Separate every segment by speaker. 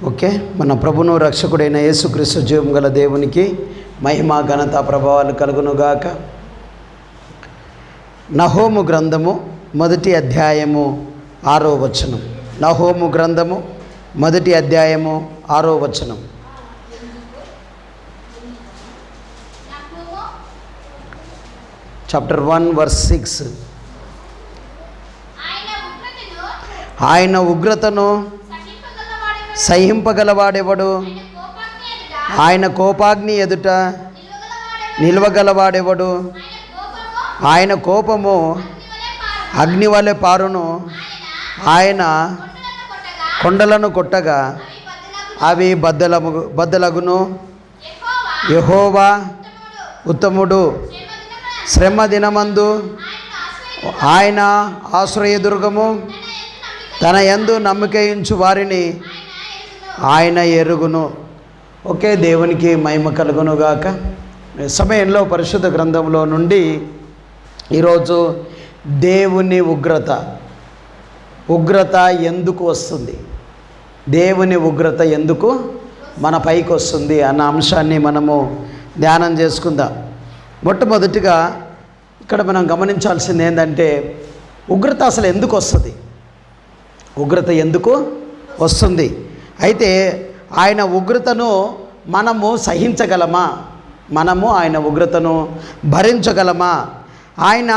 Speaker 1: Okay, మన ప్రభును రక్షకుడైన యేసుక్రీస్తు జీవం గల దేవునికి మహిమ ఘనత ప్రభావాలు కలుగునుగాక. నహోము గ్రంథము 1వ అధ్యాయము 6వ వచనం. నహోము గ్రంథము 1వ అధ్యాయము 6వ వచనం. Chapter 1 verse 6. ఆయన ఉగ్రతను సహింపగలవాడెవడు? ఆయన కోపాగ్ని ఎదుట నిలవగలవాడెవడు? ఆయన కోపము అగ్నివలె పారును. ఆయన కొండలను కొట్టగా అవి బద్దలగును. యెహోవా ఉత్తముడు. శ్రమ దినమందు ఆయన ఆశ్రయదుర్గము. తన యందు నమ్మకయించు వారిని ఆయన ఎరుగును. ఓకే, దేవునికి మహిమ కలుగునుగాక. సమయంలో పరిశుద్ధ గ్రంథంలో నుండి ఈరోజు దేవుని ఉగ్రత ఎందుకు వస్తుంది, దేవుని ఉగ్రత ఎందుకు మన పైకి వస్తుంది అన్న అంశాన్ని మనము ధ్యానం చేసుకుందాం. మొట్టమొదటిగా ఇక్కడ మనం గమనించాల్సింది ఏంటంటే, ఉగ్రత అసలు ఎందుకు వస్తుంది, ఉగ్రత ఎందుకు వస్తుంది? అయితే ఆయన ఉగ్రతను మనము సహించగలమా? మనము ఆయన ఉగ్రతను భరించగలమా? ఆయన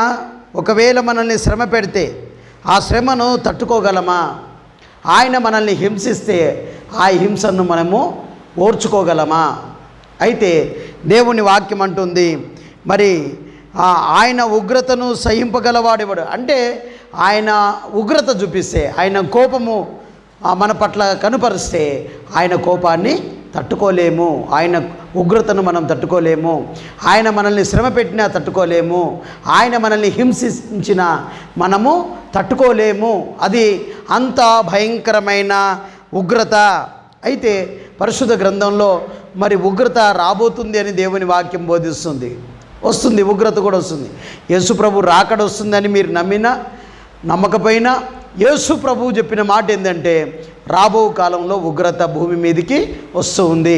Speaker 1: ఒకవేళ మనల్ని శ్రమ పెడితే ఆ శ్రమను తట్టుకోగలమా? ఆయన మనల్ని హింసిస్తే ఆ హింసను మనము ఓర్చుకోగలమా? అయితే దేవుని వాక్యం అంటుంది, మరి ఆయన ఉగ్రతను సహింపగలవాడేవాడు. అంటే ఆయన ఉగ్రత చూపిస్తే, ఆయన కోపము మన పట్ల కనుపరిస్తే ఆయన కోపాన్ని తట్టుకోలేము, ఆయన ఉగ్రతను మనం తట్టుకోలేము. ఆయన మనల్ని శ్రమ పెట్టినా తట్టుకోలేము, ఆయన మనల్ని హింసించినా మనము తట్టుకోలేము. అది అంత భయంకరమైన ఉగ్రత. అయితే పరిశుద్ధ గ్రంథంలో మరి ఉగ్రత రాబోతుంది అని దేవుని వాక్యం బోధిస్తుంది. వస్తుంది, ఉగ్రత కూడా వస్తుంది. యేసు ప్రభు రాకడ వస్తుందని మీరు నమ్మినా నమ్మకపోయినా యేసు ప్రభువు చెప్పిన మాట ఏంటంటే, రాబో కాలంలో ఉగ్రత భూమి మీదకి వస్తూ ఉంది.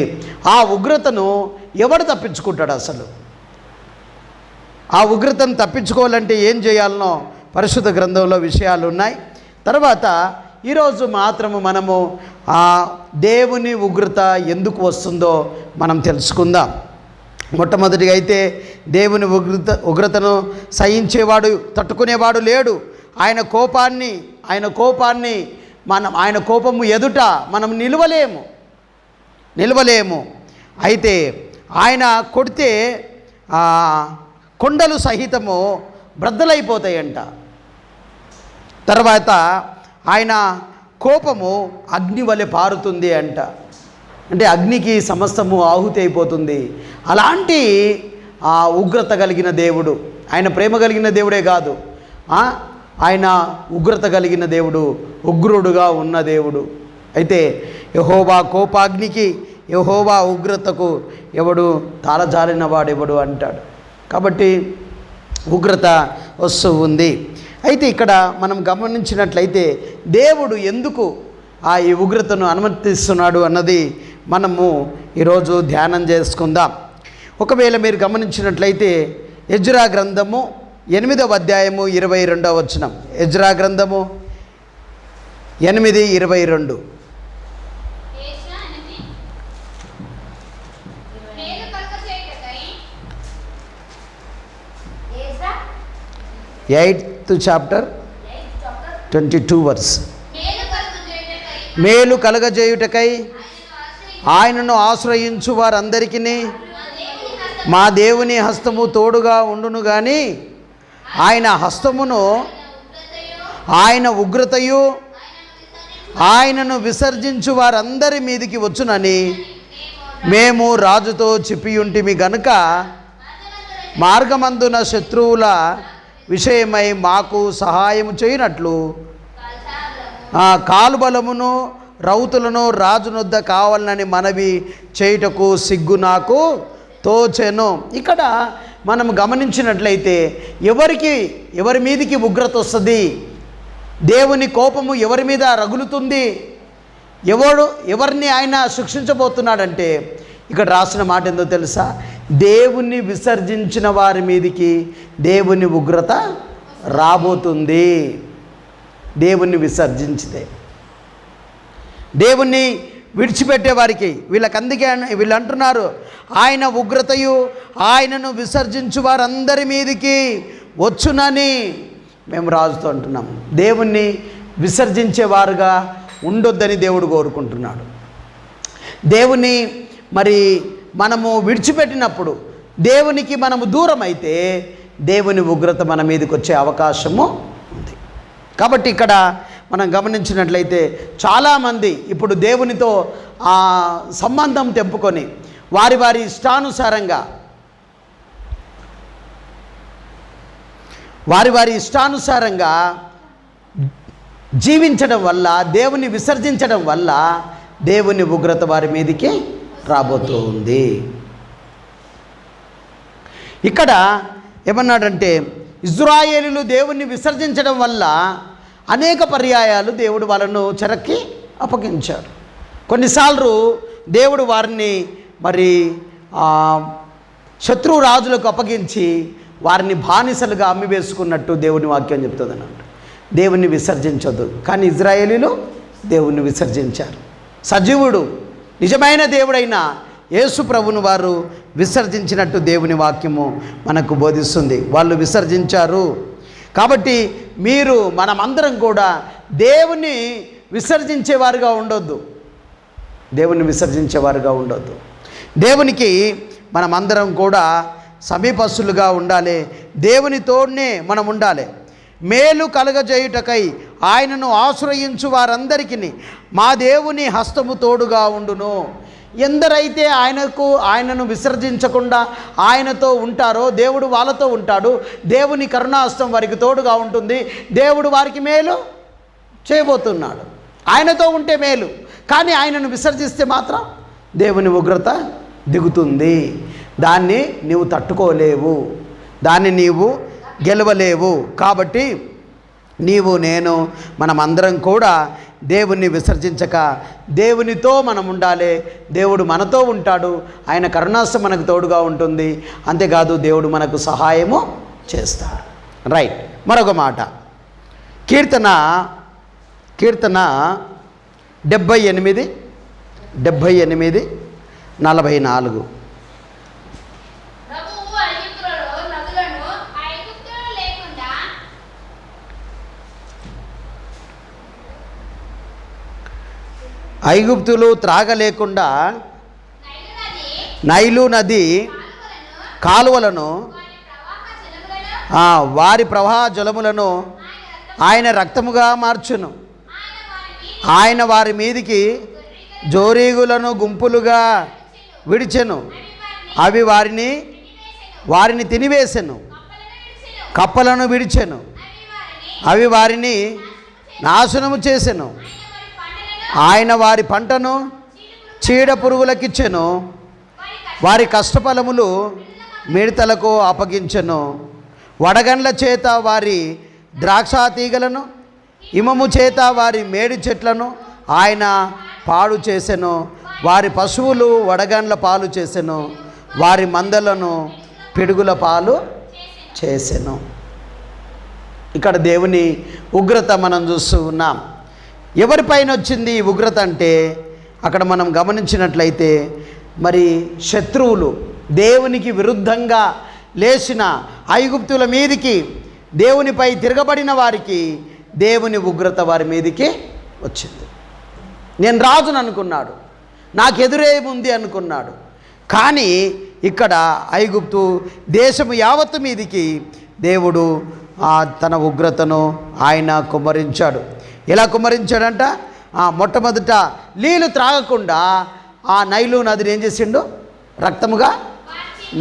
Speaker 1: ఆ ఉగ్రతను ఎవడు తప్పించుకుంటాడు? అసలు ఆ ఉగ్రతను తప్పించుకోవాలంటే ఏం చేయాలనో పరిశుద్ధ గ్రంథంలో విషయాలు ఉన్నాయి. తర్వాత ఈరోజు మాత్రము మనము ఆ దేవుని ఉగ్రత ఎందుకు వస్తుందో మనం తెలుసుకుందాం. మొట్టమొదటిగా అయితే దేవుని ఉగ్రతను సహించేవాడు, తట్టుకునేవాడు లేడు. ఆయన కోపాన్ని ఆయన కోపము ఎదుట మనం నిలవలేము. అయితే ఆయన కొడితే కొండలు సహితము బ్రద్దలైపోతాయంట. తర్వాత ఆయన కోపము అగ్ని వలె పారుతుంది అంట. అంటే అగ్నికి సమస్తము ఆహుతి అయిపోతుంది. అలాంటి ఉగ్రత కలిగిన దేవుడు, ఆయన ప్రేమ కలిగిన దేవుడే కాదు, ఆయన ఉగ్రత కలిగిన దేవుడు, ఉగ్రుడుగా ఉన్న దేవుడు. అయితే యెహోవా కోపాగ్నికి, యెహోవా ఉగ్రతకు ఎవడు తాళజాలిన వాడెవడు అంటాడు. కాబట్టి ఉగ్రత వస్తూ ఉంది. అయితే ఇక్కడ మనం గమనించినట్లయితే దేవుడు ఎందుకు ఈ ఉగ్రతను అనుమతిస్తున్నాడు అన్నది మనము ఈరోజు ధ్యానం చేసుకుందాం. ఒకవేళ మీరు గమనించినట్లయితే ఎజ్రా గ్రంథము 8వ అధ్యాయము 22వ వచనం. ఎజ్రా గ్రంథము 8:22. Eighth chapter 22 verse. మేలు కలగజేయుటకై ఆయనను ఆశ్రయించు వారందరికీ మా దేవుని హస్తము తోడుగా ఉండును గాని ఆయన హస్తమును, ఆయన ఉగ్రతయు ఆయనను విసర్జించు వారందరి మీదికి వచ్చునని మేము రాజుతో చెప్పియుంటిమి గనుక మార్గమందున శత్రువుల విషయమై మాకు సహాయము చేయనట్లు కాలుబలమును రౌతులను రాజునొద్ద కావాలని మనవి చేయుటకు సిగ్గు నాకు తోచెను. ఇక్కడ మనం గమనించినట్లయితే ఎవరి మీదికి ఉగ్రత వస్తుంది, దేవుని కోపము ఎవరి మీద రగులుతుంది, ఎవరిని ఆయన శిక్షించబోతున్నాడంటే ఇక్కడ రాసిన మాట ఏందో తెలుసా? దేవుణ్ణి విసర్జించిన వారి మీదికి దేవుని ఉగ్రత రాబోతుంది. దేవుణ్ణి విసర్జించితే, దేవుణ్ణి విడిచిపెట్టే వారికి, అందుకే వీళ్ళు అంటున్నారు, ఆయన ఉగ్రతయు ఆయనను విసర్జించు వారందరి మీదికి వచ్చునని మేము రాజుతో అంటున్నాం. దేవుణ్ణి విసర్జించేవారుగా ఉండొద్దని దేవుడు కోరుకుంటున్నాడు. దేవుని మరి మనము విడిచిపెట్టినప్పుడు, దేవునికి మనము దూరం అయితే దేవుని ఉగ్రత మన మీదకి వచ్చే అవకాశము ఉంది. కాబట్టి ఇక్కడ మనం గమనించినట్లయితే చాలామంది ఇప్పుడు దేవునితో సంబంధం తెంపుకొని వారి వారి ఇష్టానుసారంగా జీవించడం వల్ల, దేవుని విసర్జించడం వల్ల దేవుని ఉగ్రత వారి మీదకి రాబోతూ ఉంది. ఇక్కడ ఏమన్నాడంటే, ఇజ్రాయేలీలు దేవుణ్ణి విసర్జించడం వల్ల అనేక పర్యాయాలు దేవుడు వాళ్ళను చెరక్కి అప్పగించాడు. కొన్నిసార్లు దేవుడు వారిని మరి శత్రు రాజులకు అప్పగించి వారిని బానిసలుగా అమ్మివేసుకున్నట్టు దేవుని వాక్యం చెప్తుంది అన్నట్టు. దేవుణ్ణి విసర్జించొద్దు, కానీ ఇజ్రాయేలీలు దేవుణ్ణి విసర్జించారు. సజీవుడు నిజమైన దేవుడైన యేసు ప్రభువును వారు విసర్జించినట్టు దేవుని వాక్యము మనకు బోధిస్తుంది. వాళ్ళు విసర్జించారు. కాబట్టి మనమందరం కూడా దేవుని విసర్జించేవారుగా ఉండొద్దు. దేవునికి మనమందరం కూడా సమీపస్తులుగా ఉండాలి. దేవునితోనే మనం ఉండాలి. మేలు కలగజేయుటకై ఆయనను ఆశ్రయించు వారందరికీ మా దేవుని హస్తము తోడుగా ఉండును. ఎందరైతే ఆయనను విసర్జించకుండా ఆయనతో ఉంటారో దేవుడు వాళ్ళతో ఉంటాడు. దేవుని కరుణాహస్తం వారికి తోడుగా ఉంటుంది. దేవుడు వారికి మేలు చేయబోతున్నాడు. ఆయనతో ఉంటే మేలు, కానీ ఆయనను విసర్జిస్తే మాత్రం దేవుని ఉగ్రత దిగుతుంది. దాన్ని నీవు తట్టుకోలేవు, దాన్ని నీవు గెలవలేవు. కాబట్టి మనమందరం కూడా దేవుణ్ణి విసర్జించక దేవునితో మనం ఉండాలి. దేవుడు మనతో ఉంటాడు. ఆయన కరుణాస్తం మనకు తోడుగా ఉంటుంది. అంతేకాదు దేవుడు మనకు సహాయము చేస్తాడు. రైట్. మరొక మాట, కీర్తన 78:44. ఐగుప్తులు త్రాగలేకుండా నైలు నది కాలువలను, వారి ప్రవాహ జలములను ఆయన రక్తముగా మార్చును. ఆయన వారి మీదికి జోరీగులను గుంపులుగా విడిచెను. అవి వారిని తినివేసెను. కప్పలను విడిచెను. అవి వారిని నాశనము చేసెను. ఆయన వారి పంటను చీడ పురుగులకిచ్చెను. వారి కష్టఫలములు మిడతలకు అప్పగించెను. వడగండ్ల చేత వారి ద్రాక్ష తీగలను, ఇమము చేత వారి మేడి చెట్లను ఆయన పాడు చేసెను. వారి పశువులు వడగండ్ల పాలు చేసెను. వారి మందలను పిడుగుల పాలు చేసెను. ఇక్కడ దేవుని ఉగ్రత మనం చూస్తూ ఉన్నాం. ఎవరిపైన వచ్చింది ఈ ఉగ్రత అంటే, అక్కడ మనం గమనించినట్లయితే మరి శత్రువులు, దేవునికి విరుద్ధంగా లేచిన ఐగుప్తుల మీదికి, దేవునిపై తిరగబడిన వారికి దేవుని ఉగ్రత వారి మీదికి వచ్చింది. నేను రాజును అనుకున్నాడు, నాకు ఎదురేముంది అనుకున్నాడు. కానీ ఇక్కడ ఐగుప్తు దేశము యావత్తు మీదికి దేవుడు తన ఉగ్రతను ఆయన కుమ్మరించాడు. ఎలా కుమ్మరించాడంట? మొట్టమొదట నీళ్ళు త్రాగకుండా ఆ నైలు నదిని ఏం చేసిండు? రక్తముగా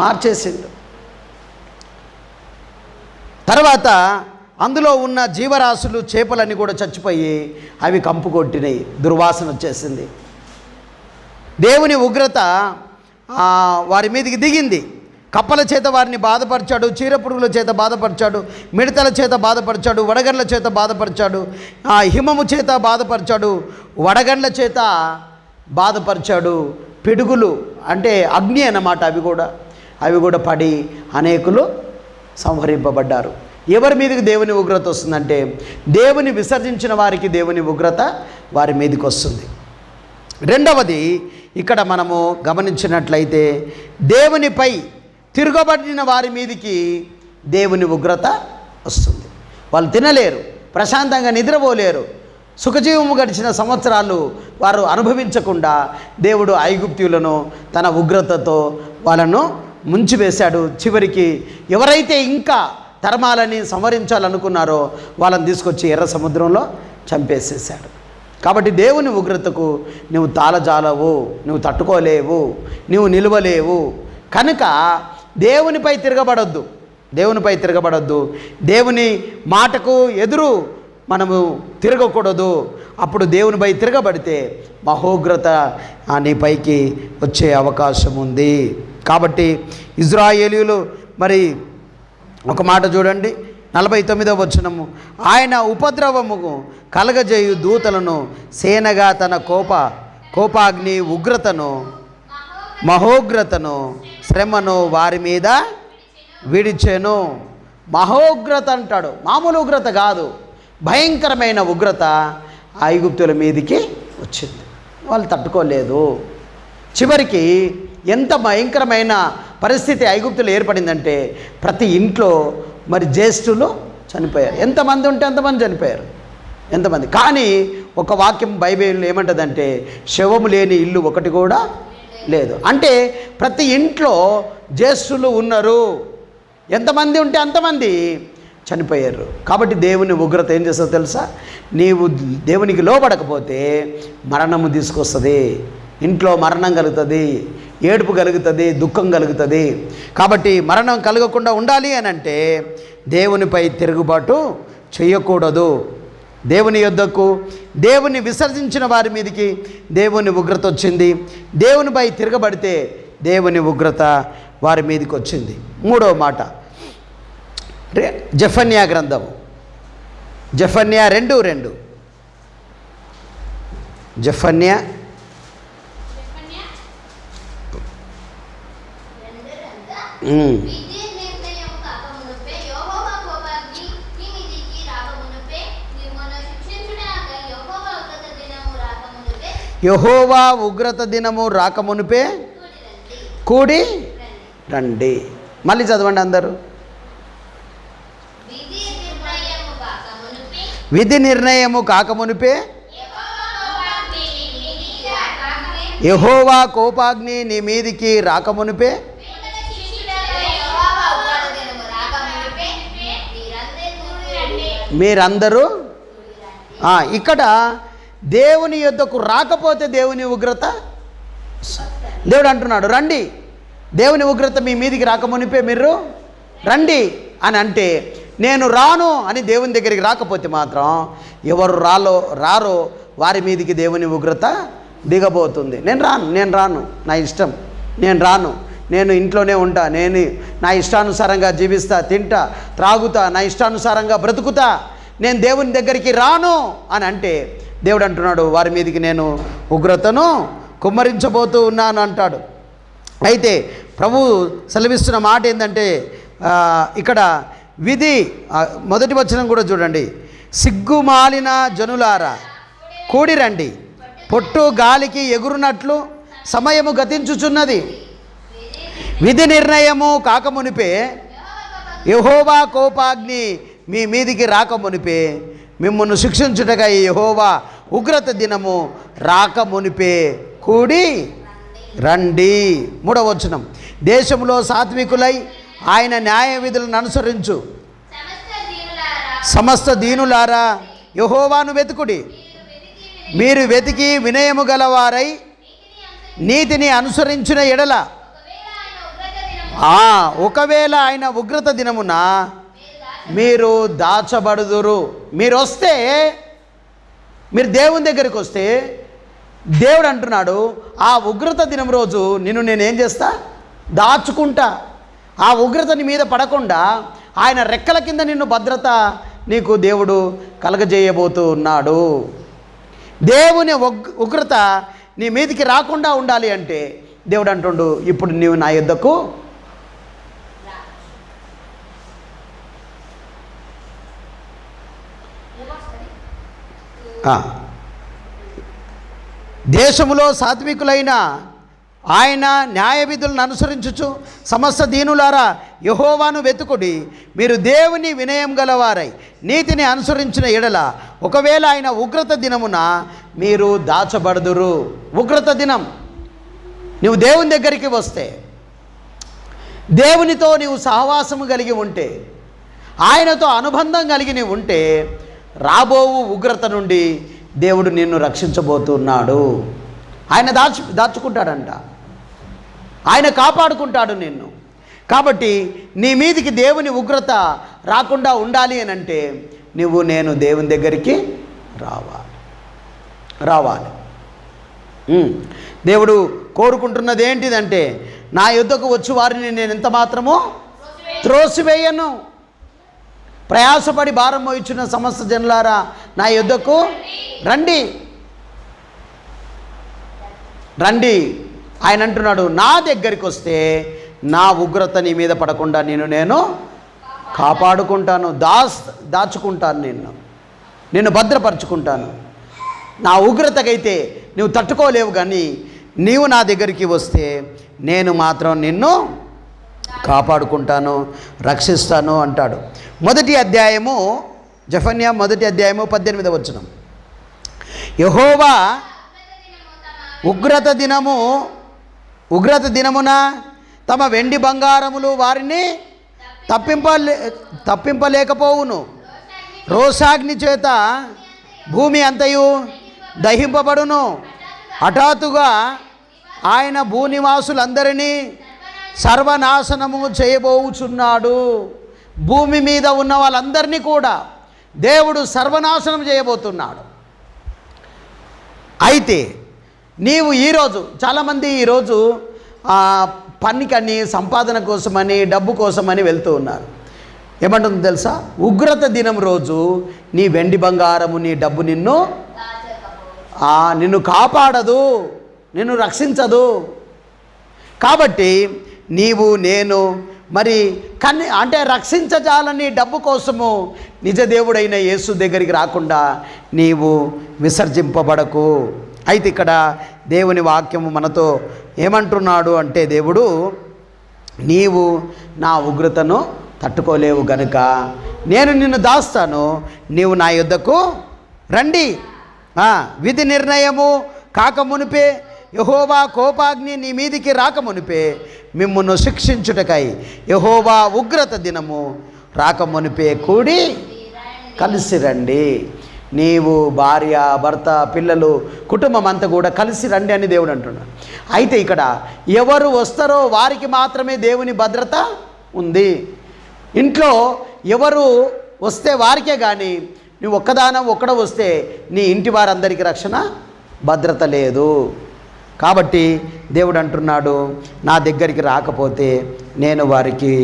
Speaker 1: మార్చేసిండు. తర్వాత అందులో ఉన్న జీవరాశులు, చేపలన్నీ కూడా చచ్చిపోయి అవి కంపు కొట్టినాయి, దుర్వాసన వచ్చేసింది. దేవుని ఉగ్రత వారి మీదకి దిగింది. కప్పల చేత వారిని బాధపరిచాడు, చీరపురుగుల చేత బాధపరిచాడు, మిడతల చేత బాధపరిచాడు, వడగండ్ల చేత బాధపరిచాడు, హిమము చేత బాధపరిచాడు, వడగండ్ల చేత బాధపరిచాడు. పిడుగులు అంటే అగ్ని అన్నమాట, అవి కూడా పడి అనేకులు సంహరింపబడ్డారు. ఎవరి మీదకి దేవుని ఉగ్రత వస్తుందంటే దేవుని విసర్జించిన వారికి దేవుని ఉగ్రత వారి మీదకి వస్తుంది. రెండవది ఇక్కడ మనము గమనించినట్లయితే దేవునిపై తిరగబడిన వారి మీదకి దేవుని ఉగ్రత వస్తుంది. వాళ్ళు తినలేరు, ప్రశాంతంగా నిద్రపోలేరు, సుఖజీవము గడిచిన సంవత్సరాలు వారు అనుభవించకుండా దేవుడు ఐగుప్తీయులను తన ఉగ్రతతో వాళ్ళను ముంచివేశాడు. చివరికి ఎవరైతే ఇంకా తరమాలని సంహరించాలనుకున్నారో వాళ్ళని తీసుకొచ్చి ఎర్ర సముద్రంలో చంపేసేసాడు. కాబట్టి దేవుని ఉగ్రతకు నువ్వు తాళజాలవు, నువ్వు తట్టుకోలేవు, నువ్వు నిలవలేవు. కనుక దేవునిపై తిరగబడొద్దు, దేవుని మాటకు ఎదురు మనము తిరగకూడదు. అప్పుడు దేవునిపై తిరగబడితే మహోగ్రత నీ పైకి వచ్చే అవకాశం ఉంది. కాబట్టి ఇజ్రాయేలీయులు మరి ఒక మాట చూడండి, 49వ వచనము, ఆయన ఉపద్రవము కలగజేయు దూతలను సేనగా తన కోపాగ్ని ఉగ్రతను మహోగ్రతను శ్రమను వారి మీద విడిచెను. మహోగ్రత అంటాడు, మామూలు ఉగ్రత కాదు, భయంకరమైన ఉగ్రత ఐగుప్తుల మీదికి వచ్చింది. వాళ్ళు తట్టుకోలేదు. చివరికి ఎంత భయంకరమైన పరిస్థితి ఐగుప్తులు ఏర్పడిందంటే ప్రతి ఇంట్లో మరి జ్యేష్ఠులు చనిపోయారు. ఎంతమంది ఉంటే అంతమంది చనిపోయారు, ఎంతమంది. కానీ ఒక వాక్యం బైబిల్లో ఏమంటుందంటే శవము లేని ఇల్లు ఒకటి కూడా లేదు. అంటే ప్రతి ఇంట్లో జ్యేష్ఠులు ఉన్నారు, ఎంతమంది ఉంటే అంతమంది చనిపోయారు. కాబట్టి దేవుని ఉగ్రత ఏం చేస్తుందో తెలుసా? నీవు దేవునికి లోబడకపోతే మరణము తీసుకొస్తుంది. ఇంట్లో మరణం కలుగుతుంది, ఏడుపు కలుగుతుంది, దుఃఖం కలుగుతుంది. కాబట్టి మరణం కలగకుండా ఉండాలి అని అంటే దేవునిపై తిరుగుబాటు చేయకూడదు. దేవుని యొద్దకు దేవుని విసర్జించిన వారి మీదకి దేవుని ఉగ్రత వచ్చింది. దేవునిపై తిరగబడితే దేవుని ఉగ్రత వారి మీదకి వచ్చింది. మూడవ మాట జెఫన్యా గ్రంథము, జెఫన్యా 2:2. జెఫన్యా యెహోవా ఉగ్రత దినము రాకమునుపే కూడి రండి. మళ్ళీ చదవండి అందరూ. విధి నిర్ణయము కాకమునుపే యెహోవా కోపాగ్ని నీ మీదికి రాకమునుపే మీరందరూ. ఇక్కడ దేవుని యొద్దకు రాకపోతే దేవుని ఉగ్రత, దేవుడు అంటున్నాడు రండి, దేవుని ఉగ్రత మీ మీదికి రాకమునిపే మీరు రండి అని అంటే, నేను రాను అని దేవుని దగ్గరికి రాకపోతే మాత్రం ఎవరు రారో వారి మీదికి దేవుని ఉగ్రత దిగబోతుంది. నేను రాను, నా ఇష్టం, నేను రాను, నేను ఇంట్లోనే ఉంటా, నేను నా ఇష్టానుసారంగా జీవిస్తా, తింటా, త్రాగుతా, నా ఇష్టానుసారంగా బ్రతుకుతా, నేను దేవుని దగ్గరికి రాను అని అంటే దేవుడు అంటున్నాడు వారి మీదకి నేను ఉగ్రతను కుమ్మరించబోతూ ఉన్నాను అంటాడు. అయితే ప్రభు సెలవిస్తున్న మాట ఏంటంటే ఇక్కడ విధి మొదటి వచనం కూడా చూడండి, సిగ్గుమాలిన జనులారా కూడి రండి, పొట్టు గాలికి ఎగురునట్లు సమయము గతించుచున్నది, విధి నిర్ణయము కాకమునిపే యెహోవా కోపాగ్ని మీ మీదికి రాకమునిపే మిమ్మల్ని శిక్షించుటగా యెహోవా ఉగ్రత దినము రాకమునిపే కూడి రండి. మూడవ వచనం, దేశంలో సాత్వికులై ఆయన న్యాయ విధులను అనుసరించు సమస్త దీనులారా యెహోవాను వెతుకుడి, మీరు వెతికి వినయము గలవారై నీతిని అనుసరించిన ఎడల ఒకవేళ ఆయన ఉగ్రత దినమున మీరు దాచబడుదురు. మీరు వస్తే, మీరు దేవుని దగ్గరికి వస్తే దేవుడు అంటున్నాడు ఆ ఉగ్రత దినం రోజు నిన్ను నేనేం చేస్తా, దాచుకుంటా. ఆ ఉగ్రత నీ మీద పడకుండా ఆయన రెక్కల కింద నిన్ను భద్రత నీకు దేవుడు కలగజేయబోతూ ఉన్నాడు. దేవుని ఉగ్రత నీ మీదికి రాకుండా ఉండాలి అంటే దేవుడు అంటుండు, ఇప్పుడు నీవు నా యొద్దకు దేశములో సాత్వికులైన ఆయన న్యాయ విధులను అనుసరించుచు సమస్త దీనులారా యెహోవాను వెతుకుడి. మీరు దేవుని వినయం గలవారై నీతిని అనుసరించిన ఎడల ఒకవేళ ఆయన ఉగ్రత దినమున మీరు దాచబడుదురు. ఉగ్రత దినం నువ్వు దేవుని దగ్గరికి వస్తే, దేవునితో నీవు సహవాసము కలిగి ఉంటే, ఆయనతో అనుబంధం కలిగి నీవు ఉంటే, రాబోవు ఉగ్రత నుండి దేవుడు నిన్ను రక్షించబోతున్నాడు. ఆయన దాచుకుంటాడంట, ఆయన కాపాడుకుంటాడు నిన్ను. కాబట్టి నీ మీదికి దేవుని ఉగ్రత రాకుండా ఉండాలి అని అంటే నేను దేవుని దగ్గరికి రావాలి. దేవుడు కోరుకుంటున్నది ఏంటిదంటే, నా యొద్దకు వచ్చి వారిని నేను ఎంత మాత్రమో త్రోసివేయను. ప్రయాసపడి భారం మోయించిన సమస్త జనులారా నా యొద్దకు రండి. ఆయన అంటున్నాడు, నా దగ్గరికి వస్తే నా ఉగ్రత నీ మీద పడకుండా నేను కాపాడుకుంటాను, దాచుకుంటాను, నిన్ను భద్రపరుచుకుంటాను. నా ఉగ్రతకైతే నువ్వు తట్టుకోలేవు, కానీ నీవు నా దగ్గరికి వస్తే నేను మాత్రం నిన్ను కాపాడుకుంటాను, రక్షిస్తాను అంటాడు. మొదటి అధ్యాయము జెఫన్యా 1:18 వచనం. యెహోవా ఉగ్రత దినమున తమ వెండి బంగారములు వారిని తప్పింపలేకపోవును. రోషాగ్ని చేత భూమి అంతయు దహింపబడును. హఠాత్తుగా ఆయన భూనివాసులందరినీ సర్వనాశనము చేయబోచున్నాడు. భూమి మీద ఉన్న వాళ్ళందరినీ కూడా దేవుడు సర్వనాశనం చేయబోతున్నాడు. అయితే నీవు ఈరోజు చాలామంది ఈరోజు పనికని, సంపాదన కోసమని, డబ్బు కోసమని వెళ్తూ ఉన్నారు. ఏమంటుందో తెలుసా? ఉగ్రత దినం రోజు నీ వెండి బంగారము, నీ డబ్బు నిన్ను కాపాడదు, నిన్ను రక్షించదు. కాబట్టి నేను మరి అంటే రక్షించజాలని డబ్బు కోసము నిజదేవుడైన యేసు దగ్గరికి రాకుండా నీవు విసర్జింపబడకు. అయితే ఇక్కడ దేవుని వాక్యము మనతో ఏమంటున్నాడు అంటే, దేవుడు నీవు నా ఉగ్రతను తట్టుకోలేవు గనుక నేను నిన్ను దాస్తాను, నీవు నా యొద్దకు రండి. విధి నిర్ణయము కాకమునిపే, యెహోవా కోపాగ్ని నీ మీదికి రాకమునిపే, మిమ్మును శిక్షించుటకై యెహోవా ఉగ్రత దినము రాకమునిపే కూడి కలిసి రండి. నీవు, భార్య, భర్త, పిల్లలు, కుటుంబం అంతా కూడా కలిసి రండి అని దేవుడు అంటున్నాడు. అయితే ఇక్కడ ఎవరు వస్తారో వారికి మాత్రమే దేవుని భద్రత ఉంది. ఇంట్లో ఎవరు వస్తే వారికే, కానీ నువ్వు ఒక్కడ వస్తే నీ ఇంటి వారందరికీ రక్షణ, భద్రత లేదు. కాబట్టి దేవుడు అంటున్నాడు, నా దగ్గరికి రాకపోతే నేను వారికి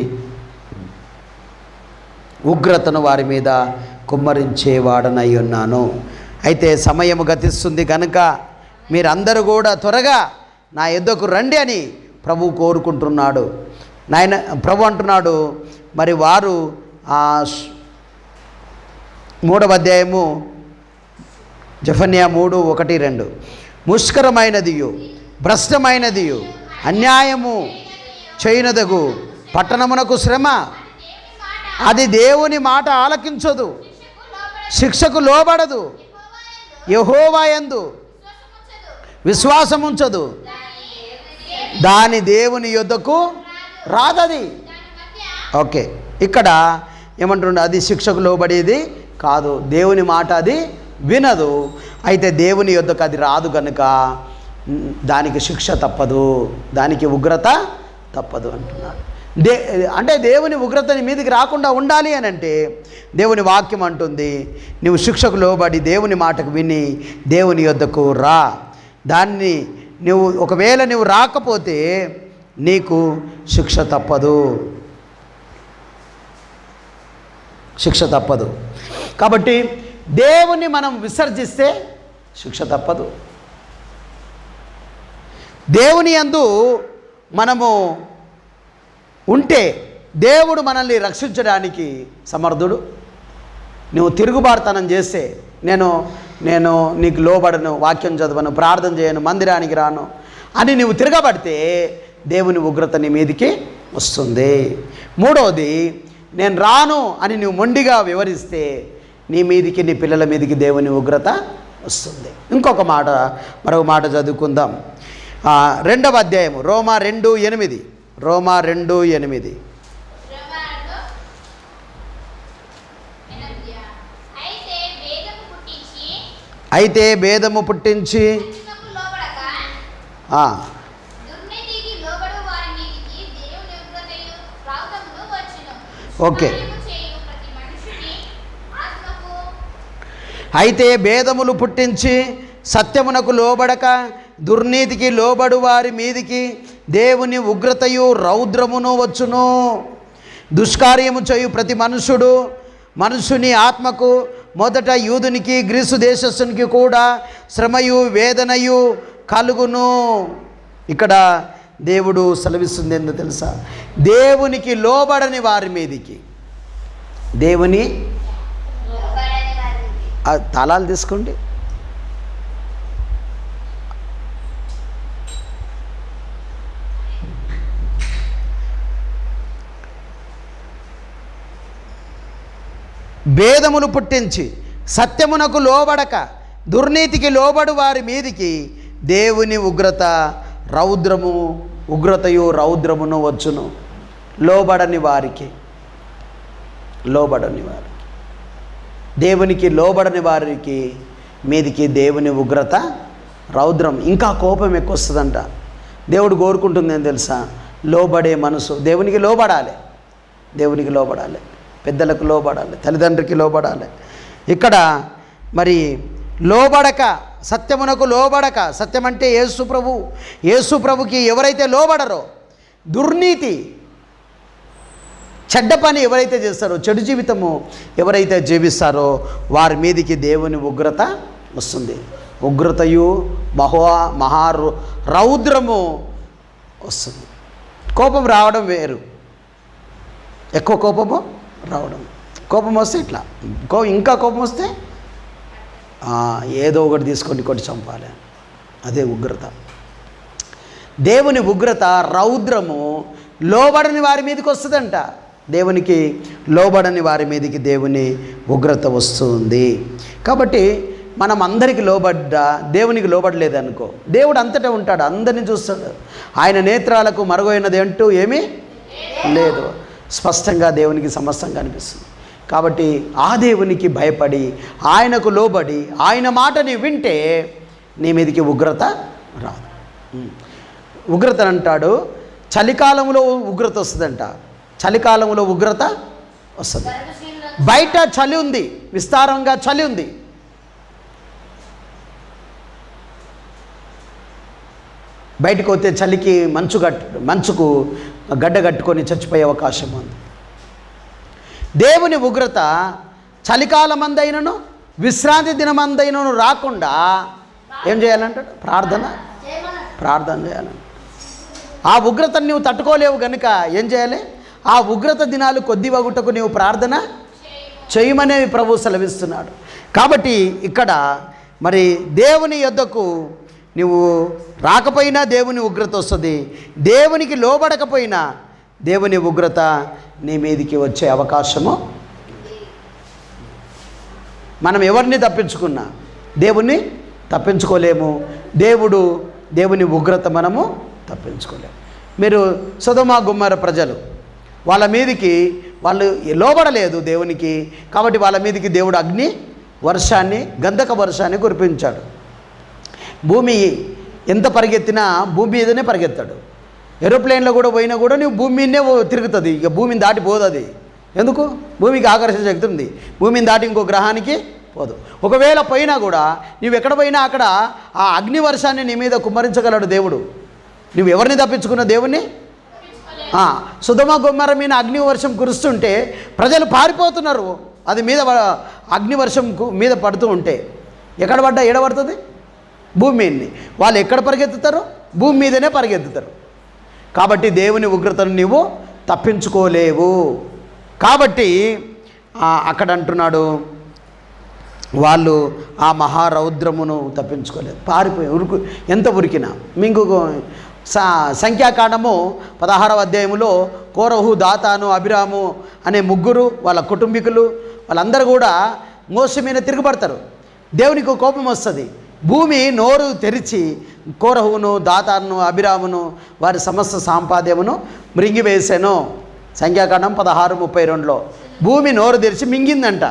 Speaker 1: ఉగ్రతను వారి మీద కుమ్మరించేవాడనై ఉన్నాను. అయితే సమయం గతిస్తుంది కనుక మీరందరూ కూడా త్వరగా నా యొద్దకు రండి అని ప్రభు కోరుకుంటున్నాడు. ప్రభు అంటున్నాడు, మరి వారు 3వ అధ్యాయము జెఫన్యా 3:1-2 ముష్కరమైనదియు భ్రష్టమైనదియు అన్యాయము చేయనదగు పట్టణమునకు శ్రమ, అది దేవుని మాట ఆలకించదు, శిక్షకు లోబడదు, యెహోవా యందు విశ్వాసముంచదు, దాని దేవుని యొద్దకు రాదది. ఓకే, ఇక్కడ ఏమంటుండే, అది శిక్షకు లోబడేది కాదు, దేవుని మాట అది వినదు. అయితే దేవుని యొద్దకు అది రాదు కనుక దానికి శిక్ష తప్పదు, దానికి ఉగ్రత తప్పదు అంటున్నాడు. అంటే దేవుని ఉగ్రతని మీదికి రాకుండా ఉండాలి అని అంటే దేవుని వాక్యం అంటుంది, నువ్వు శిక్షకు లోబడి దేవుని మాటకు విని దేవుని యొద్దకు రా. ఒకవేళ నువ్వు రాకపోతే నీకు శిక్ష తప్పదు. శిక్ష తప్పదు. కాబట్టి దేవుని మనం విసర్జిస్తే శిక్ష తప్పదు. దేవుని యందు మనము ఉంటే దేవుడు మనల్ని రక్షించడానికి సమర్థుడు. నువ్వు తిరుగుబాటుతనం చేస్తే నేను నీకు లోబడను, వాక్యం చదవను, ప్రార్థన చేయను, మందిరానికి రాను అని నువ్వు తిరగబడితే దేవుని ఉగ్రత నీ మీదికి వస్తుంది. మూడవది, నేను రాను అని నువ్వు మొండిగా వివరిస్తే నీ మీదికి, నీ పిల్లల మీదికి దేవుని ఉగ్రత వస్తుంది. మరొక మాట చదువుకుందాం. 2వ అధ్యాయము రోమా 2:8. రోమా 2:8. అయితే భేదము పుట్టించి ఓకే, అయితే భేదములు పుట్టించి సత్యమునకు లోబడక దుర్నీతికి లోబడు వారి మీదికి దేవుని ఉగ్రతయు రౌద్రమును వచ్చును. దుష్కార్యము చేయు ప్రతి మనుషుని ఆత్మకు, మొదట యూదునికి గ్రీసు దేశస్థునికి కూడా శ్రమయు వేదనయు కలుగును. ఇక్కడ దేవుడు సెలవిస్తుంది ఏందో తెలుసా? దేవునికి లోబడని వారి మీదికి, దేవుని తాళాలు తీసుకోండి. భేదములు పుట్టించి సత్యమునకు లోబడక దుర్నీతికి లోబడు వారి మీదికి దేవుని ఉగ్రతయు రౌద్రమును వచ్చును. లోబడని వారికి, దేవునికి లోబడని వారికి మీదికి దేవుని ఉగ్రత, రౌద్రం, ఇంకా కోపం ఎక్కువ వస్తుందంట. దేవుడు కోరుకుంటుంది ఏం తెలుసా? లోబడే మనసు. దేవునికి లోబడాలి, పెద్దలకు లోబడాలి, తల్లిదండ్రికి లోబడాలి. ఇక్కడ మరి లోబడక, సత్యమునకు లోబడక, సత్యం అంటే యేసు ప్రభుకి ఎవరైతే లోబడరో, దుర్నీతి, చెడ్డ పని ఎవరైతే చేస్తారో, చెడు జీవితము ఎవరైతే జీవిస్తారో వారి మీదికి దేవుని ఉగ్రత వస్తుంది. ఉగ్రతయు రౌద్రము వస్తుంది. కోపం రావడం వేరు, ఎక్కువ కోపము రావడం. కోపం వస్తే ఇట్లా, ఇంకా కోపం వస్తే ఏదో ఒకటి తీసుకొని కొట్టి చంపాలి, అదే ఉగ్రత. దేవుని ఉగ్రత, రౌద్రము లోబడని వారి మీదకి వస్తుందంట. దేవునికి లోబడని వారి మీదకి దేవుని ఉగ్రత వస్తుంది. కాబట్టి మనం అందరికీ లోబడ్డా దేవునికి లోబడలేదు అనుకో, దేవుడు అంతటా ఉంటాడు, అందరినీ చూస్తాడు. ఆయన నేత్రాలకు మరుగైనది అంటూ ఏమీ లేదు. స్పష్టంగా దేవునికి సమస్తం కనిపిస్తుంది. కాబట్టి ఆ దేవునికి భయపడి, ఆయనకు లోబడి, ఆయన మాటని వింటే నీ మీదకి ఉగ్రత రాదు. ఉగ్రత అంటాడు, చలికాలంలో ఉగ్రత వస్తుందంట. చలికాలంలో ఉగ్రత వస్తుంది. బయట చలి ఉంది, విస్తారంగా చలి ఉంది. బయటకు వస్తే చలికి మంచుకు గడ్డ కట్టుకొని చచ్చిపోయే అవకాశం ఉంది. దేవుని ఉగ్రత చలికాలమందైనను విశ్రాంతి దినమందైనను రాకుండా ఏం చేయాలంటాడు? ప్రార్థన చేయాలంట. ఆ ఉగ్రతను నువ్వు తట్టుకోలేవు కనుక ఏం చేయాలి? ఆ ఉగ్రత దినాలు కొద్ది వగుటకు నీవు ప్రార్థన చేయమనే ప్రభు సెలవిస్తున్నాడు. కాబట్టి ఇక్కడ మరి దేవుని యొద్దకు నువ్వు రాకపోయినా దేవుని ఉగ్రత వస్తుంది, దేవునికి లోబడకపోయినా దేవుని ఉగ్రత నీ మీదికి వచ్చే అవకాశము. మనం ఎవరిని తప్పించుకున్నా దేవుణ్ణి తప్పించుకోలేము, దేవుని ఉగ్రత మనము తప్పించుకోలేము. మీరు సొదొమ గొమొర్రా ప్రజలు, వాళ్ళ మీదికి వాళ్ళు లోబడలేదు దేవునికి, కాబట్టి వాళ్ళ మీదికి దేవుడు అగ్ని వర్షాన్ని, గంధక వర్షాన్ని కురిపించాడు. భూమి ఎంత పరిగెత్తినా భూమి మీదనే పరిగెత్తాడు. ఏరోప్లేన్లో కూడా పోయినా కూడా నువ్వు భూమి మీదనే తిరుగుతుంది, ఇక భూమిని దాటిపోదు. అది ఎందుకు? భూమికి ఆకర్షణ శక్తి ఉంది, భూమిని దాటి ఇంకో గ్రహానికి పోదు. ఒకవేళ పోయినా కూడా నువ్వు ఎక్కడ పోయినా అక్కడ ఆ అగ్ని వర్షాన్ని నీ మీద కుమ్మరించగలడు దేవుడు. నువ్వు ఎవరిని తప్పించుకున్న దేవుణ్ణి. సొదొమ గొమొర్రా మీద అగ్ని వర్షం కురుస్తుంటే ప్రజలు పారిపోతున్నారు. అది మీద అగ్నివర్షం మీద పడుతూ ఉంటే ఎక్కడ పడ్డా ఎడ పడుతుంది? భూమి మీదనే. వాళ్ళు ఎక్కడ పరిగెత్తుతారు? భూమి మీదనే పరిగెత్తుతారు. కాబట్టి దేవుని ఉగ్రతను నీవు తప్పించుకోలేవు. కాబట్టి అక్కడ అంటున్నాడు, వాళ్ళు ఆ మహారౌద్రమును తప్పించుకోలేదు, పారిపోయి ఎంత ఉరికినా. మీకు సంఖ్యాకాండము 16వ అధ్యాయములో కోరహు, దాతాను, అభిరాము అనే ముగ్గురు వాళ్ళ కుటుంబీకులు వాళ్ళందరూ కూడా మోసే మీద తిరుగుబడతారు. దేవునికి కోపం వస్తుంది. భూమి నోరు తెరిచి కోరహును, దాతాను, అభిరామును వారి సమస్త సాంపాద్యమును మృంగివేశాను. సంఖ్యాకాండం 16:32లో భూమి నోరు తెరిచి మింగిందంట.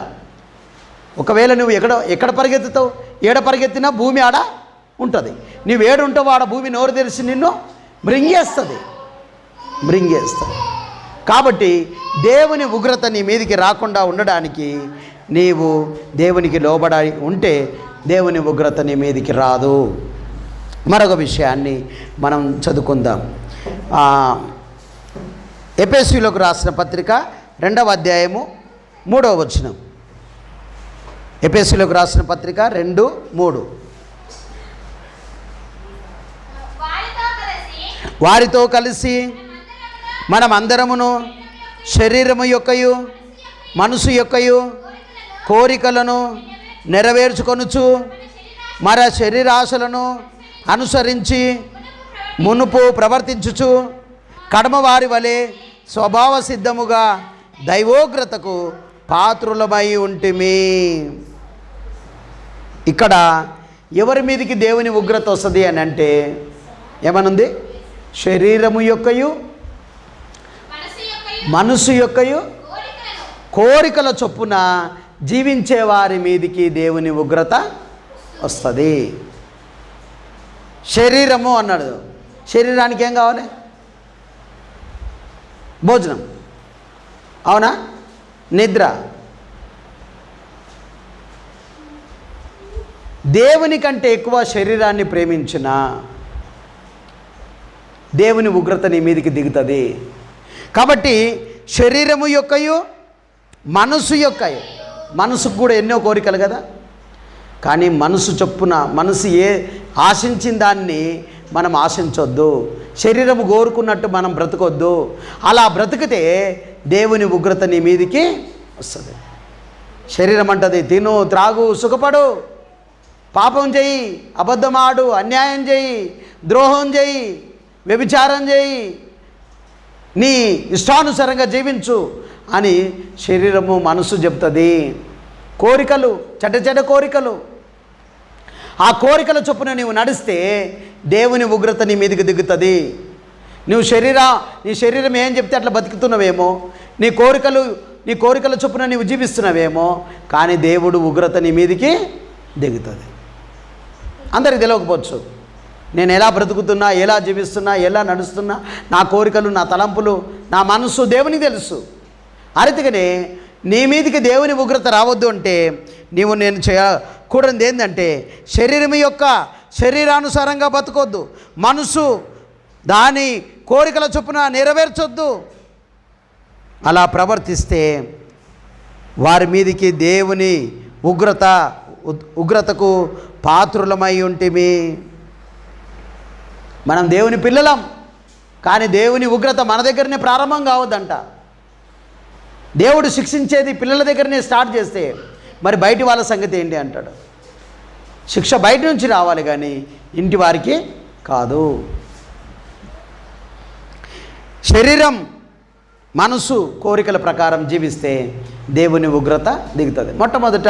Speaker 1: ఒకవేళ నువ్వు ఎక్కడ పరిగెత్తుతావు? ఏడ పరిగెత్తినా భూమి ఆడ ఉంటుంది. నువ్వు ఏడుంటావు ఆడ భూమి నోరు తెరిచి నిన్ను మృంగేస్తుంది. కాబట్టి దేవుని ఉగ్రత నీ మీదికి రాకుండా ఉండడానికి నీవు దేవునికి లోబడి ఉంటే దేవుని ఉగ్రత నీ మీదికి రాదు. మరొక విషయాన్ని మనం చదువుకుందాం. ఎఫెసీయులకు రాసిన పత్రిక 2వ అధ్యాయము 3వ వచనం. ఎఫెసీయులకు రాసిన పత్రిక 2:3. వారితో కలిసి మనమందరమును శరీరము యొక్కయు మనసు యొక్కయు కోరికలను నెరవేర్చుకొనుచు మన శరీరాశలను అనుసరించి మునుపు ప్రవర్తించుచు కడమవారి వలె స్వభావ సిద్ధముగా దైవోగ్రతకు పాత్రులమై ఉంటిమి. ఇక్కడ ఎవరి మీదికి దేవుని ఉగ్రత వస్తుంది అని అంటే ఏమనుంది? శరీరము యొక్కయు మనసు యొక్కయు కోరికల చొప్పున జీవించే వారి మీదికి దేవుని ఉగ్రత వస్తుంది. శరీరము అన్నాడు. శరీరానికి ఏం కావాలి? భోజనం, అవునా? నిద్ర. దేవుని కంటే ఎక్కువ శరీరాన్ని ప్రేమించిన దేవుని ఉగ్రత నీ మీదికి దిగుతుంది. కాబట్టి శరీరము యొక్కయు మనసు యొక్కయు, మనసుకు కూడా ఎన్నో కోరికలు కదా. కానీ మనసు చొప్పున మనసు ఆశించిన దాన్ని మనం ఆశించొద్దు. శరీరము కోరుకున్నట్టు మనం బ్రతకొద్దు. అలా బ్రతికితే దేవుని ఉగ్రత నీ మీదికి వస్తుంది. శరీరం అంటది తిను, త్రాగు, సుఖపడు, పాపం చేయి, అబద్ధమాడు, అన్యాయం చేయి, ద్రోహం చేయి, వ్యభిచారం చేయి, నీ ఇష్టానుసారంగా జీవించు అని శరీరము మనసు చెప్తుంది. కోరికలు, చెడ్డ కోరికలు, ఆ కోరికల చొప్పున నీవు నడిస్తే దేవుని ఉగ్రత నీ మీదకి దిగుతుంది. నీ శరీరం ఏం చెప్తే అట్లా బతుకుతున్నావేమో, నీ కోరికల చొప్పున నీవు జీవిస్తున్నావేమో, కానీ దేవుడు ఉగ్రత నీ మీదికి దిగుతుంది. అందరికి తెలియకపోవచ్చు నేను ఎలా బ్రతుకుతున్నా, ఎలా జీవిస్తున్నా, ఎలా నడుస్తున్నా, నా కోరికలు, నా తలంపులు, నా మనసు దేవునికి తెలుసు. అరితిగానే నీ మీదికి దేవుని ఉగ్రత రావద్దు అంటే నేను చేయకూడదు ఏంటంటే శరీరానుసారంగా బతకొద్దు, మనసు దాని కోరికల చొప్పున నెరవేర్చొద్దు. అలా ప్రవర్తిస్తే వారి మీదికి దేవుని ఉగ్రతకు పాత్రులమై ఉంటిమి. మనం దేవుని పిల్లలం, కానీ దేవుని ఉగ్రత మన దగ్గరనే ప్రారంభం కావద్దంట. దేవుడు శిక్షించేది పిల్లల దగ్గరనే స్టార్ట్ చేస్తే మరి బయటి వాళ్ళ సంగతి ఏంటి అంటాడు. శిక్ష బయట నుంచి రావాలి కానీ ఇంటి వారికి కాదు. శరీరం, మనసు కోరికల ప్రకారం జీవిస్తే దేవుని ఉగ్రత దిగుతుంది. మొట్టమొదట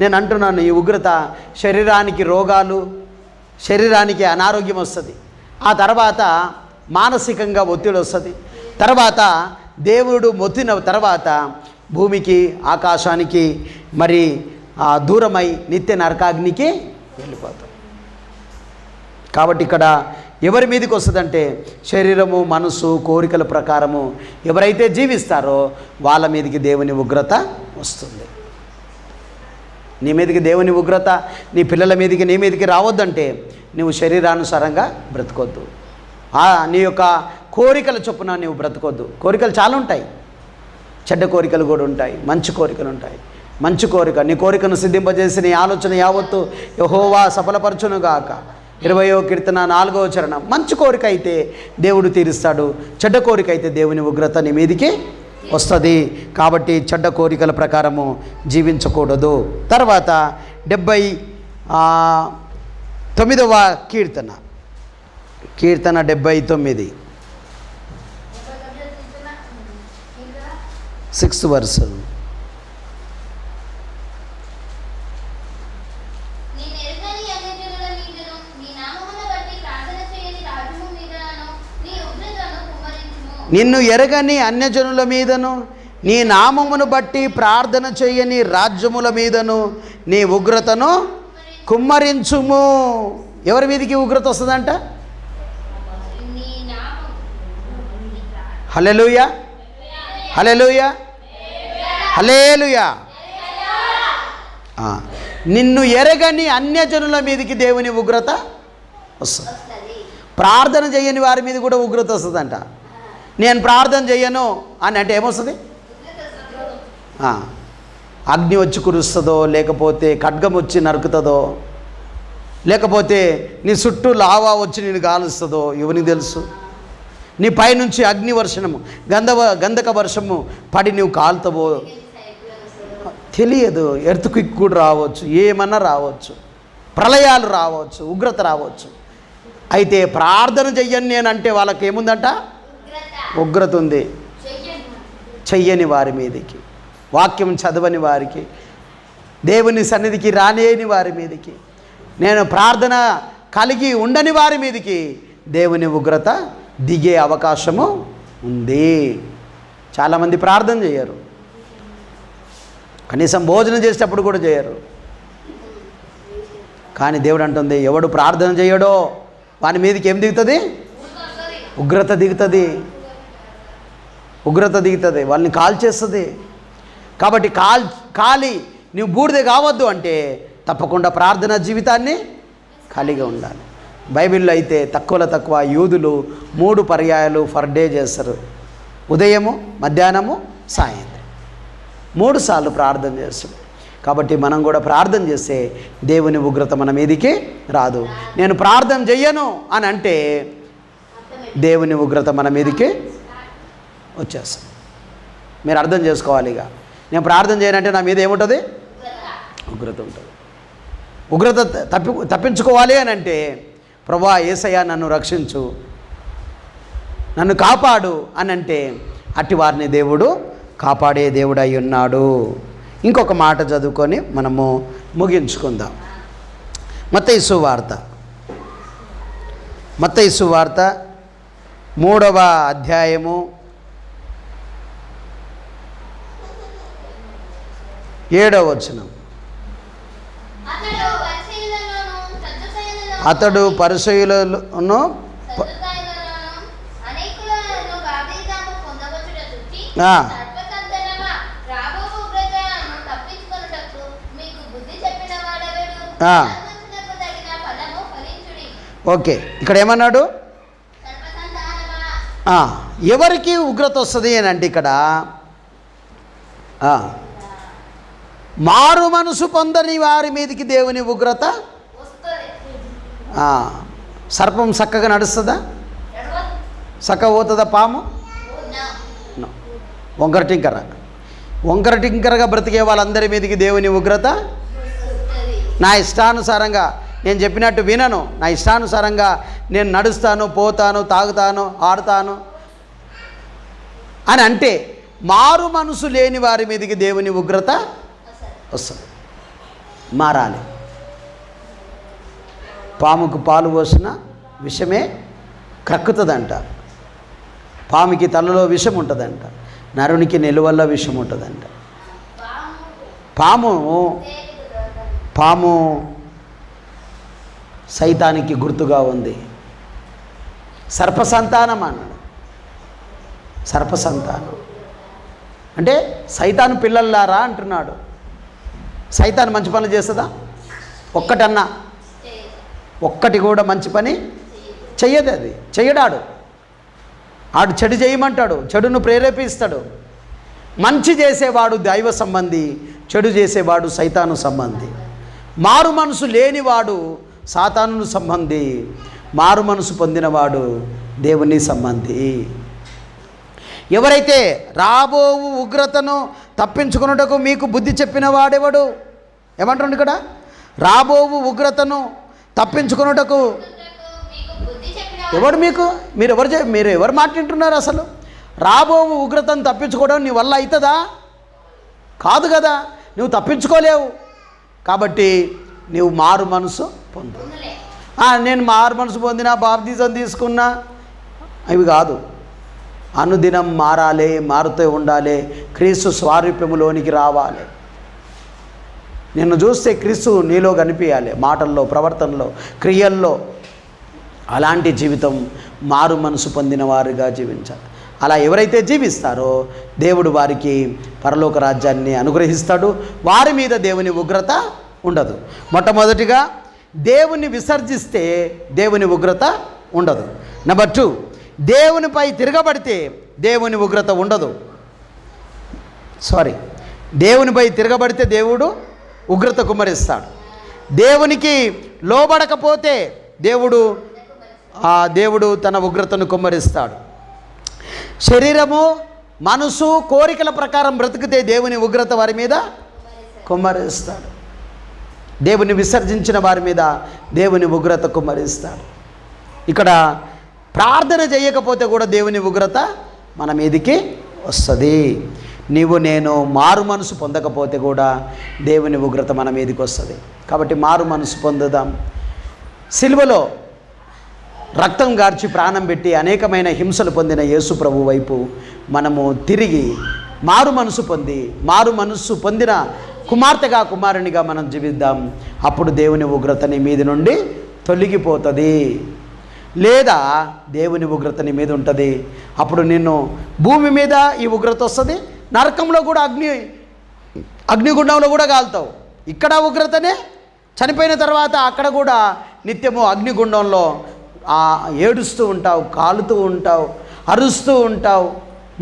Speaker 1: నేను అంటున్నాను, ఈ ఉగ్రత శరీరానికి రోగాలు, శరీరానికి అనారోగ్యం వస్తుంది. ఆ తర్వాత మానసికంగా ఒత్తిడి వస్తుంది. తర్వాత దేవుడు మొత్తిన తర్వాత భూమికి, ఆకాశానికి మరి దూరమై నిత్య నరకాగ్నికి వెళ్ళిపోతాం. కాబట్టి ఇక్కడ ఎవరి మీదకి వస్తుందంటే శరీరము, మనసు, కోరికల ప్రకారము ఎవరైతే జీవిస్తారో వాళ్ళ మీదకి దేవుని ఉగ్రత వస్తుంది. నీ మీదకి దేవుని ఉగ్రత నీ పిల్లల మీదకి, నీ మీదకి రావద్దంటే నువ్వు శరీరానుసారంగా బ్రతకొద్దు. నీ యొక్క కోరికల చొప్పున నువ్వు బ్రతకొద్దు. కోరికలు చాలా ఉంటాయి, చెడ్డ కోరికలు కూడా ఉంటాయి, మంచి కోరికలు ఉంటాయి. మంచి కోరిక, నీ కోరికను సిద్ధింపజేసి నీ ఆలోచన యావత్తు యెహోవా సఫలపరచునుగాక. 20వ కీర్తన 4వ చరణం. మంచి కోరిక అయితే దేవుడు తీరుస్తాడు, చెడ్డ కోరిక అయితే దేవుని ఉగ్రత నీ మీదికి వస్తుంది. కాబట్టి చెడ్డ కోరికల ప్రకారము జీవించకూడదు. తర్వాత 79వ కీర్తన 79 6th verse. నిన్ను ఎరగని అన్యజనుల మీదను నీ నామమును బట్టి ప్రార్థన చేయని రాజ్యముల మీదను నీ ఉగ్రతను కుమ్మరించుము. ఎవరి మీదకి ఉగ్రత వస్తుందంట? హల్లెలూయా, హల్లెలూయా, హల్లెలూయా. నిన్ను ఎరగని అన్యజనుల మీదకి దేవుని ఉగ్రత వస్తుంది. ప్రార్థన చేయని వారి మీద కూడా ఉగ్రత వస్తుందంట. నేను ప్రార్థన చేయను అని అంటే ఏమొస్తుంది? అగ్ని వచ్చి కురుస్తుందో, లేకపోతే ఖడ్గం వచ్చి నరుకుతుందో, లేకపోతే నీ చుట్టూ లావా వచ్చి నేను కాలుస్తుందో ఎవరికి తెలుసు? నీ పైనుంచి అగ్ని వర్షము, గంధక వర్షము పడి నువ్వు కాలుతావో తెలియదు. ఎర్త్క్విక్ కూడా రావచ్చు, ఏమన్నా రావచ్చు, ప్రళయాలు రావచ్చు, ఉగ్రత రావచ్చు. అయితే ప్రార్థన చెయ్యను నేనంటే వాళ్ళకి ఏముందంట? ఉగ్రత ఉంది. చెయ్యని వారి మీదకి, వాక్యం చదవని వారికి, దేవుని సన్నిధికి రానేని వారి మీదకి, నేను ప్రార్థన కలిగి ఉండని వారి మీదకి దేవుని ఉగ్రత దిగే అవకాశము ఉంది. చాలామంది ప్రార్థన చేయరు, కనీసం భోజనం చేసేటప్పుడు కూడా చేయరు. కానీ దేవుడు అంటుంది, ఎవడు ప్రార్థన చేయడో వాని మీదకి ఏం దిగుతుంది? ఉగ్రత దిగుతుంది. ఉగ్రత దిగుతుంది, వాళ్ళని కాల్చేస్తుంది. కాబట్టి కాలి నువ్వు బూడిద కావద్దు అంటే తప్పకుండా ప్రార్థనా జీవితాన్ని ఖాళీగా ఉండాలి. బైబిల్లో అయితే తక్కువలో తక్కువ యూదులు 3 పర్యాయాలు ఫర్ డే చేస్తారు. ఉదయము, మధ్యాహ్నము, సాయంత్రం 3 సార్లు ప్రార్థన చేస్తారు. కాబట్టి మనం కూడా ప్రార్థన చేస్తే దేవుని ఉగ్రత మన మీదికి రాదు. నేను ప్రార్థన చెయ్యను అని అంటే దేవుని ఉగ్రత మన మీదికి వచ్చేస్తుంది. మీరు అర్థం చేసుకోవాలి. ఇక నేను ప్రార్థన చేయనంటే నా మీద ఏముంటుంది? ఉగ్రత ఉంటుంది. ఉగ్రత తప్పించుకోవాలి అని అంటే ప్రభువా యేసయ్యా నన్ను రక్షించు, నన్ను కాపాడు అని అంటే అట్టి వారిని దేవుడు కాపాడే దేవుడు అయి ఉన్నాడు. ఇంకొక మాట చదువుకొని మనము ముగించుకుందాం. మత్తయి సువార్త 3వ అధ్యాయము 7వ వచనం. అతడు పరిసయ్యులను ఓకే, ఇక్కడ ఏమన్నాడు? ఎవరికి ఉగ్రత వస్తుంది అని అంటే ఇక్కడ మారు మనసు పొందని వారి మీదకి దేవుని ఉగ్రత. సర్పం చక్కగా నడుస్తుందా? చక్కగా పోతుందా? పాము వంకర టింకరగా బ్రతికే వాళ్ళందరి మీదకి దేవుని ఉగ్రత. నా ఇష్టానుసారంగా నేను చెప్పినట్టు వినను, నా ఇష్టానుసారంగా నేను నడుస్తాను, పోతాను, తాగుతాను, ఆడుతాను అని అంటే మారు మనసు లేని వారి మీదకి దేవుని ఉగ్రత వస్తుంది. మారాలి. పాముకు పాలు పోసిన విషమే క్రక్కుతుందంట, పాముకి తలలో విషం ఉంటుందంట, నరునికి నిలువల్ల విషం ఉంటుందంట. పాము సైతానికి గుర్తుగా ఉంది. సర్పసంతానం అన్నాడు. సర్పసంతానం అంటే సైతాను పిల్లల్లారా అంటున్నాడు. సైతాన్ మంచి పనులు చేస్తుందా? ఒక్కటన్నా ఒక్కటి కూడా మంచి పని చెయ్యదు. అది చెయ్యడాడు. ఆడు చెడు చేయమంటాడు, చెడును ప్రేరేపిస్తాడు. మంచి చేసేవాడు దైవ సంబంధి, చెడు చేసేవాడు సైతాను సంబంధి. మారు మనసు లేనివాడు సాతాను సంబంధి. మారు మనసు పొందినవాడు దేవుని సంబంధి. ఎవరైతే రాబోవు ఉగ్రతను తప్పించుకున్నటకు మీకు బుద్ధి చెప్పిన వాడెవడు? ఏమంటాడు ఇక్కడ? రాబోవు ఉగ్రతను తప్పించుకున్నటకు ఎవడు మీకు? మీరు ఎవరు మాట్లాడుతున్నారు? అసలు రాబోవు ఉగ్రతను తప్పించుకోవడం నీ వల్ల అవుతుందా? కాదు కదా, నువ్వు తప్పించుకోలేవు. కాబట్టి నువ్వు మారు మనసు పొందు. నేను మారు మనసు పొందినా, బాప్తిజం తీసుకున్నా, అవి కాదు. అనుదినం మారాలి, మారుతూ ఉండాలి, క్రీస్తు స్వారూప్యములోనికి రావాలి. నిన్ను చూస్తే క్రీస్తు నీలో కనిపించాలి, మాటల్లో, ప్రవర్తనలో, క్రియల్లో. అలాంటి జీవితం మారు మనసు పొందిన వారుగా జీవించాలి. అలా ఎవరైతే జీవిస్తారో దేవుడు వారికి పరలోక రాజ్యాన్ని అనుగ్రహిస్తాడు. వారి మీద దేవుని ఉగ్రత ఉండదు. మొట్టమొదటిగా దేవుని విసర్జిస్తే దేవుని ఉగ్రత ఉండదు. నెంబర్ 2, దేవునిపై తిరగబడితే దేవుని ఉగ్రత ఉండదు. దేవునిపై తిరగబడితే దేవుడు ఉగ్రత కుమ్మరిస్తాడు. దేవునికి లోబడకపోతే దేవుడు తన ఉగ్రతను కుమ్మరిస్తాడు. శరీరము, మనసు, కోరికల ప్రకారం బ్రతికితే దేవుని ఉగ్రత వారి మీద కుమ్మరిస్తాడు. దేవుని విసర్జించిన వారి మీద దేవుని ఉగ్రత కుమ్మరిస్తాడు. ఇక్కడ ప్రార్థన చేయకపోతే కూడా దేవుని ఉగ్రత మన మీదికి వస్తుంది. నేను మారు మనసు పొందకపోతే కూడా దేవుని ఉగ్రత మన మీదకి వస్తుంది. కాబట్టి మారు మనసు పొందుదాం. సిలువలో రక్తం గార్చి ప్రాణం పెట్టి అనేకమైన హింసలు పొందిన యేసు ప్రభు వైపు మనము తిరిగి మారు మనసు పొందిన కుమార్తెగా, కుమారునిగా మనం జీవిద్దాం. అప్పుడు దేవుని ఉగ్రత నీ మీద నుండి తొలగిపోతుంది. లేదా దేవుని ఉగ్రత నీ మీద ఉంటుంది. అప్పుడు నిన్ను భూమి మీద ఈ ఉగ్రత వస్తుంది, నరకంలో కూడా అగ్నిగుండంలో కూడా కాలుతావు. ఇక్కడ ఉగ్రతనే, చనిపోయిన తర్వాత అక్కడ కూడా నిత్యము అగ్నిగుండంలో ఏడుస్తూ ఉంటావు, కాలుతూ ఉంటావు, అరుస్తూ ఉంటావు,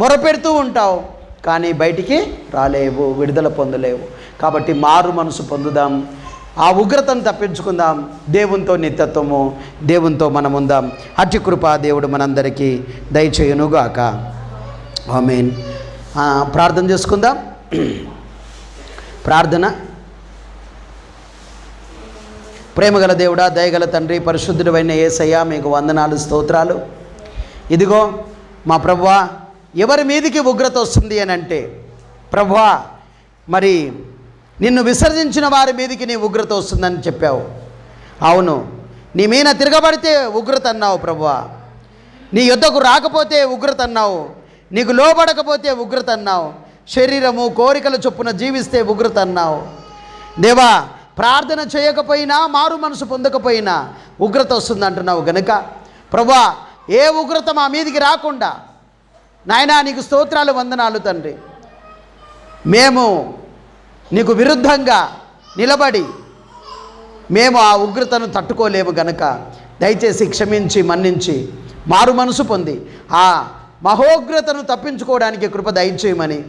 Speaker 1: మొరపెడుతూ ఉంటావు. కానీ బయటికి రాలేవు, విడుదల పొందలేవు. కాబట్టి మారు మనసు పొందుదాం, ఆ ఉగ్రతను తప్పించుకుందాం. దేవునితో నిత్యత్వము, దేవునితో మనం ఉందాం. అట్టి కృప దేవుడు మనందరికీ దయచేయునుగాక. ఆమేన్. ప్రార్థన చేసుకుందాం. ప్రార్థన. ప్రేమగల దేవుడా, దయగల తండ్రి, పరిశుద్ధుడైన యేసయ్య, మీకు వందనాలు, స్తోత్రాలు. ఇదిగో మా ప్రభువా, ఎవరి మీదికి ఉగ్రత వస్తుంది అని అంటే ప్రభువా, మరి నిన్ను విసర్జించిన వారి మీదికి నీ ఉగ్రత వస్తుందని చెప్పావు. అవును, నీ మీద తిరగబడితే ఉగ్రత అన్నావు ప్రభువా. నీ యొద్దకు రాకపోతే ఉగ్రత అన్నావు. నీకు లోబడకపోతే ఉగ్రత అన్నావు. శరీరము, కోరికల చొప్పున జీవిస్తే ఉగ్రత అన్నావు. దేవా, ప్రార్థన చేయకపోయినా, మారు మనసు పొందకపోయినా ఉగ్రత వస్తుంది అంటున్నావు గనుక ప్రభువా, ఏ ఉగ్రత మా మీదికి రాకుండా నాయనా నీకు స్తోత్రాలు, వందనాలు తండ్రి. మేము నీకు విరుద్ధంగా నిలబడి మేము ఆ ఉగ్రతను తట్టుకోలేము గనక దయచేసి క్షమించి, మన్నించి, మారు మనసు పొంది ఆ మహోగ్రతను తప్పించుకోవడానికి కృప దయచేయమని,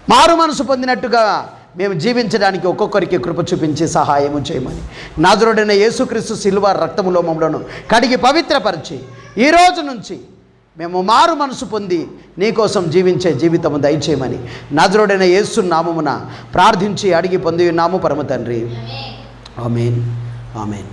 Speaker 1: మారు మనసు పొందినట్టుగా మేము జీవించడానికి ఒక్కొక్కరికి కృప చూపించి సహాయము చేయమని, నాజరుడైన యేసుక్రీస్తు శిలువ రక్తములో మమ్మలను కడిగి పవిత్రపరిచి ఈ రోజు నుంచి మేము మారు మనసు పొంది నీకోసం జీవించే జీవితము దయచేయమని నాజరుడైన యేసు నామమున ప్రార్థించి అడిగి పొంది ఉన్నాము పరమ తండ్రి. ఆమేన్. ఆమేన్.